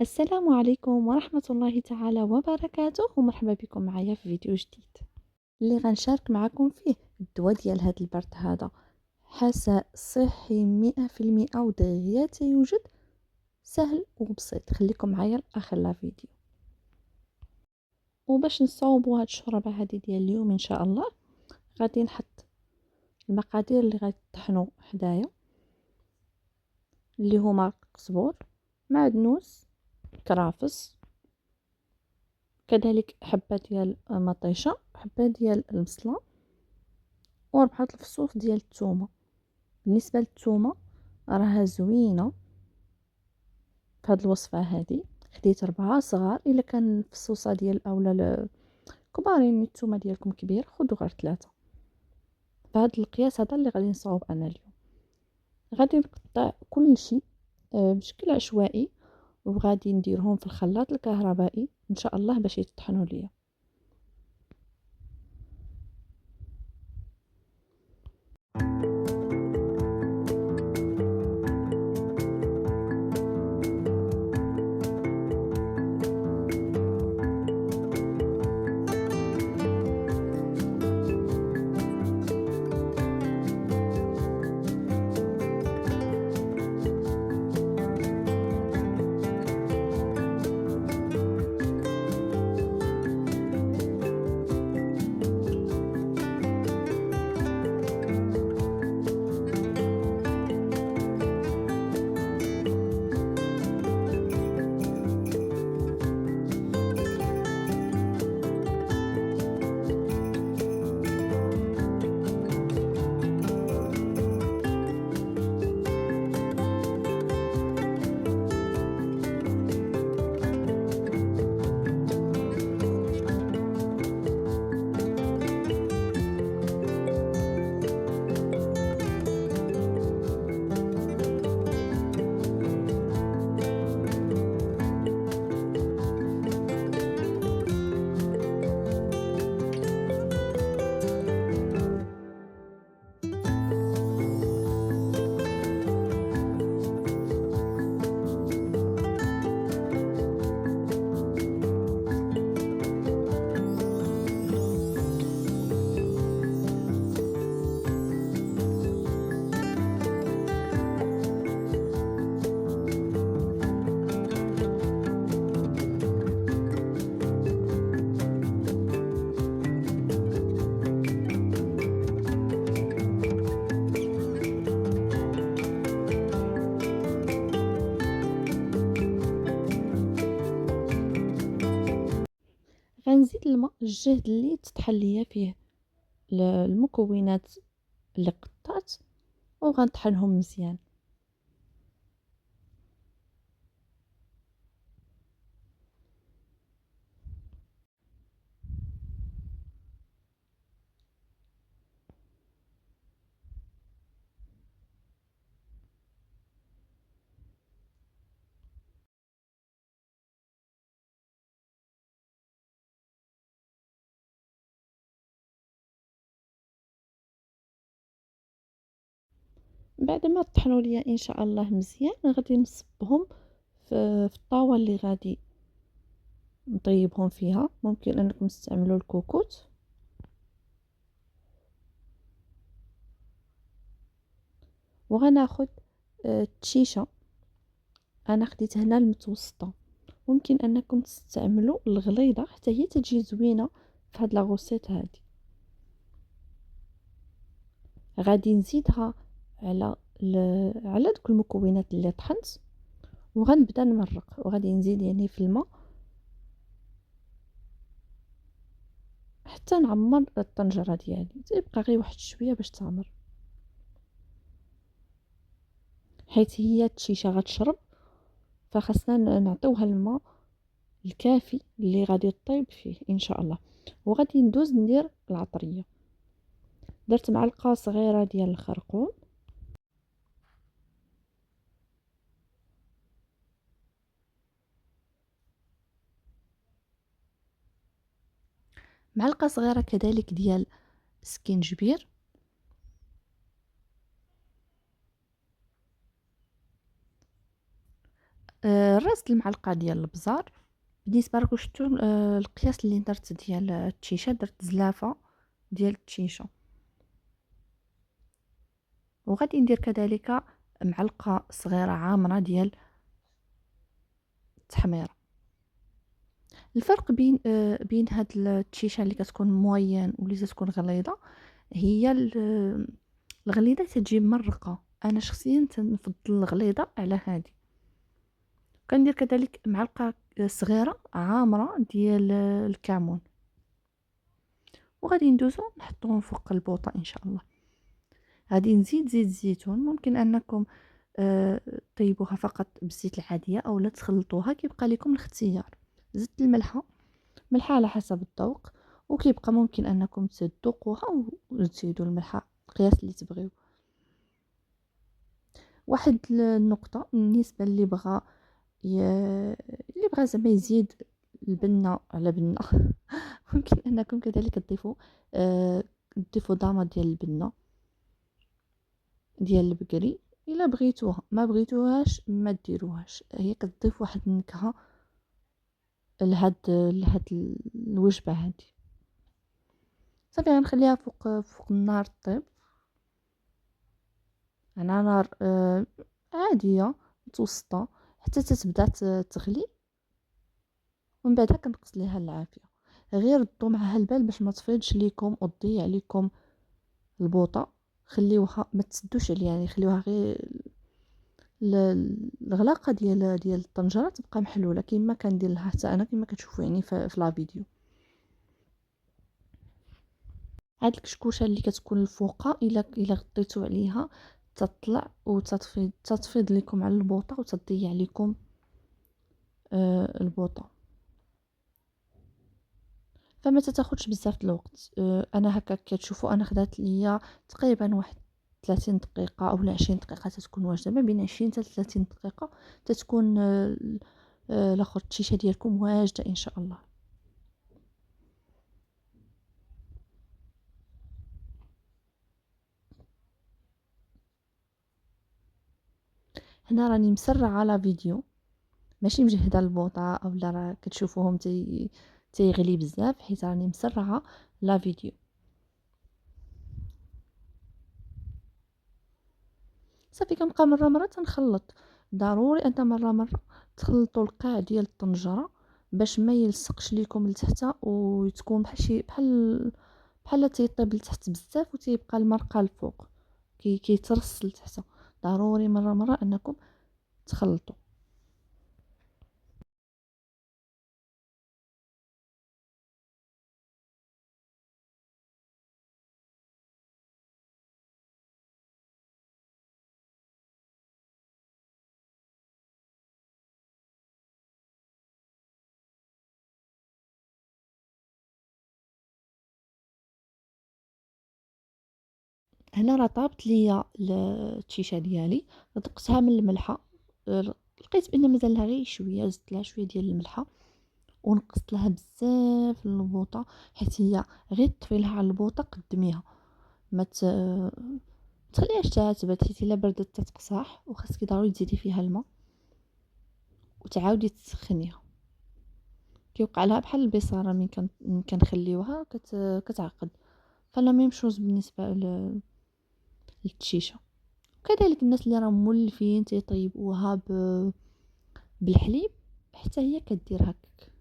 السلام عليكم ورحمة الله تعالى وبركاته، ومرحبا بكم معايا في فيديو جديد اللي غنشارك معكم فيه الدواء ديال هذا البرد هذا. حساء صحي 100% ودغيا يوجد، سهل وبسيط. خليكم معايا لاخر لا فيديو. وباش نصاوبوا هاد الشوربه هذه ديال اليوم ان شاء الله، غادي نحط المقادير اللي غادي تطحنوا حدايا، اللي هما قزبور، معدنوس، كرافس، كذلك حبة ديال مطيشة، حبة ديال البصلة، وربعة الفصوص ديال الثومة. بالنسبة للثومة راها زوينة في هاد الوصفة هذه. خديت 4 صغار، الا كان الفصوصة ديال اولا كبارين الثومة ديالكم كبير خذوا غير 3. بهذا القياس هذا اللي غادي نصاوب انا اليوم. غادي نقطع كل شيء بشكل عشوائي، وغادي نديرهم في الخلاط الكهربائي ان شاء الله باش يتطحنوا ليا. غنزيد الماء الجهد اللي تطحن ليا فيه المكونات اللي قطعت، وغنطحنهم مزيان. بعد ما طحنوا ليا ان شاء الله مزيان، غادي نصبهم في الطاوه اللي غادي نطيبهم فيها. ممكن انكم تستعملوا الكوكوت، وغناخد التشيشه. انا خديت هنا المتوسطه، ممكن انكم تستعملوا الغليظه حتى هي تجي زوينه في هاد لاغوسيت هادي. غادي نزيدها على دوك المكونات اللي طحنت، وغنبدا نمرق. وغادي نزيد يعني في الماء حتى نعمر الطنجره ديالي، تيبقى غير واحد شويه باش تعمر، حيت هي التشيشه غتشرب، فخاصنا نعطيوها الماء الكافي اللي غادي طيب فيه ان شاء الله. وغادي ندوز ندير العطريه. درت معلقه صغيره ديال الخرقوم، معلقه صغيره كذلك ديال سكينجبير، رست المعلقه ديال البزار. بالنسبه راكم شفتوا القياس اللي درت ديال التشيشه، درت زلافه ديال التشيشه. وغادي ندير كذلك معلقه صغيره عامره ديال التحميره. الفرق بين هاد التشيشه اللي كتكون موين واللي تكون غليظه، هي الغليظه تجي مرقه. انا شخصيا تنفضل الغليظه على هذه. كندير كذلك معلقه صغيره عامره ديال الكمون، وغادي ندوزو نحطوهم فوق البوطه ان شاء الله. غادي نزيد زيت الزيتون، ممكن انكم طيبوها فقط بالزيت العاديه او لا تخلطوها، كيبقى لكم الاختيار. زدت الملحه على حسب الذوق، وكيبقى ممكن انكم تذوقوها وتزيدوا الملحه القياس اللي تبغيو. واحد النقطه بالنسبه اللي بغى زعما يزيد البنه على بنه ممكن انكم كذلك تضيفوا ضامه ديال البنه ديال البقري. الا بغيتوها، ما بغيتوهاش ما ديروهاش، هي كتضيف واحد النكهه لهاد الوجبه هذه. صافي غنخليها فوق النار طيب على نار عاديه متوسطه حتى تتبدا تغلي، ومن بعدها كنقص ليها العافيه. غير ردوا معها البال باش ما تفيضش ليكم وتضيع عليكم البوطه. خليوها ما تسدوش عليها، يعني خليوها غير الغلاقه ديال الطنجره تبقى محلوله كما كندير لها حتى انا كما كتشوفوا يعني في لا فيديو. هاد الكشكوشه اللي كتكون الفوقه الا غطيتو عليها تطلع وتتفيض لكم على البوطه وتضيع عليكم البوطه، فما تاخذش بزاف الوقت. انا هكا كتشوفوا انا خدات ليا تقريبا واحد 30 دقيقه او 20 دقيقه تتكون واجده، ما بين 20 حتى 30 دقيقه تتكون الاخر الشيشه ديالكم واجده ان شاء الله. هنا راني مسرعه على فيديو، ماشي مجهده البوطه او لا راه كتشوفوهم تيغلي بزاف، حيت راني مسرعه لا فيديو. صافي كنبقى مره تنخلط. ضروري انت مره تخلطوا القاع ديال الطنجره باش ما يلصقش ليكم لتحت وتكون بحال تيطيب لتحت بزاف وتيبقى المرقه الفوق كيترص لتحت. ضروري مره انكم تخلطوا. هنا راه طابت ليا التشيشه ديالي، دقتها من الملحه. لقيت بان مازال لها غير شويه، زدت لها شويه ديال الملحه ونقصت لها بزاف البوطه، حيت هي غير طفي لها على البوطه قدميها، ما تخليهاش تعتبات، حيت الا بردت تتقصاح. وخاصك ضروري تزيدي فيها الماء وتعاودي تسخنيها. كيوقع لها بحال البصاره من كنخليوها كتعقد. فلا ميم شوز بالنسبه للتشيشه. وكذلك الناس اللي راهم مولفين تيطيبوها بالحليب حتى هي كدير هكاك.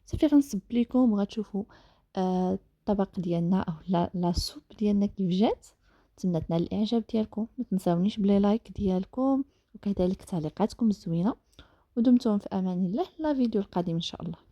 صافي غنصب لكم وغتشوفوا الطبق ديالنا او لا سوب ديالنا كيف جات. نتمنى تنال الاعجاب ديالكم، ما تنساونيش بلي لايك ديالكم وكذلك تعليقاتكم الزوينه، ودمتم في امان الله. لا فيديو القادم ان شاء الله.